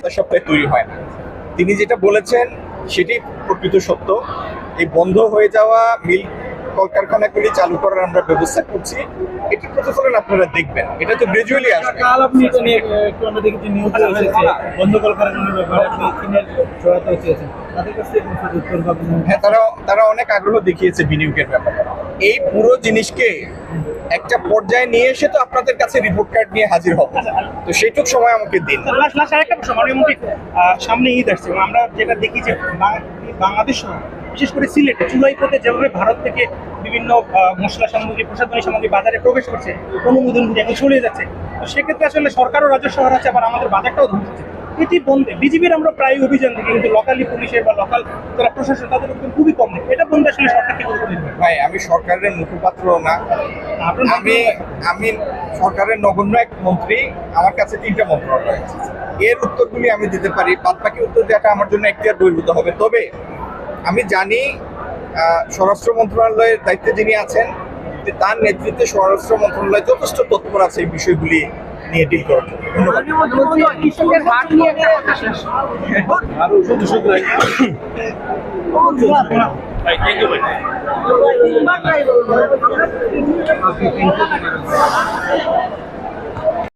সপ্তাহে সপ্তাহে তৈরি হয় না। তিনি যেটা বলেছেন সেটি প্রকৃত সত্য। এই বন্ধ হয়ে যাওয়া মিল কলকারখানাগুলি চালু করার আমরা ব্যবস্থা করছি, এটি প্রতিফলন আপনারা দেখবেন। এটা তো গ্রাজুয়ালি আসবে। কাল আপনি এটা নিয়ে একটু আমরা দেখেছি নিউজ এসেছে বন্ধ কলকারখানার ব্যাপারে আপনি চীনের সহায়তা চেয়েছেন, তাদের কাছ থেকে কোনো উত্তর পাবেন? হ্যাঁ, তারা অনেক আগ্রহ দেখিয়েছে বিনিয়োগের ব্যাপারে। এই পুরো জিনিসকে একটা পর্যায়ে নিয়ে এসে তো আপনাদের কাছে রিপোর্ট কার্ড নিয়ে হাজির হব, তো সেইটুক সময় আমাকে দিন। লাস্ট আরেকটা প্রশ্ন, মাননীয় মন্ত্রী, সামনে ঈদ আসছে এবং আমরা যেটা দেখি যে বাংলাদেশ সহ বিশেষ করে সিলেটে চুলাইপথে যেভাবে ভারত থেকে বিভিন্ন মশলা সামগ্রী, প্রসাধনী সামগ্রী বাজারে প্রবেশ করছে, অনুমোদন এখন চলে যাচ্ছে, তো সেক্ষেত্রে আসলে সরকারও রাজস্ব হারাচ্ছে, আবার আমাদের বাজারটাও ধরছে। এটি বন্ধে বিজিবির আমরা প্রায় অভিযান দেখি, কিন্তু লোকালি পুলিশের বা লোকাল যারা প্রশাসন তাদের একদম খুবই কম দেখি। এটা বন্ধে আসলে সরকার কি করে করবে? ভাই, আমি সরকারের মুখপাত্র না, আমি সরকারের নগণ্য এক মন্ত্রী। আমার কাছে 3টা মন্ত্রণালয় রয়েছে, এর উত্তরগুলি আমি দিতে পারি, বাদ বাকি উত্তর দেওয়াটা আমার জন্য এখতিয়ার বহির্ভূত হবে। তবে আমি জানি স্বরাষ্ট্র মন্ত্রণালয়ের দায়িত্বে যিনি আছেন, তার নেতৃত্বে স্বরাষ্ট্র মন্ত্রণালয় যথেষ্ট তৎপর আছে এই বিষয়গুলি নিয়ে ডিল করার জন্য। ধন্যবাদ। কৃষকের হাট নিয়ে একটা কথা শেষ। আরো শুধু ভাই, থ্যাংক ইউ ভাই।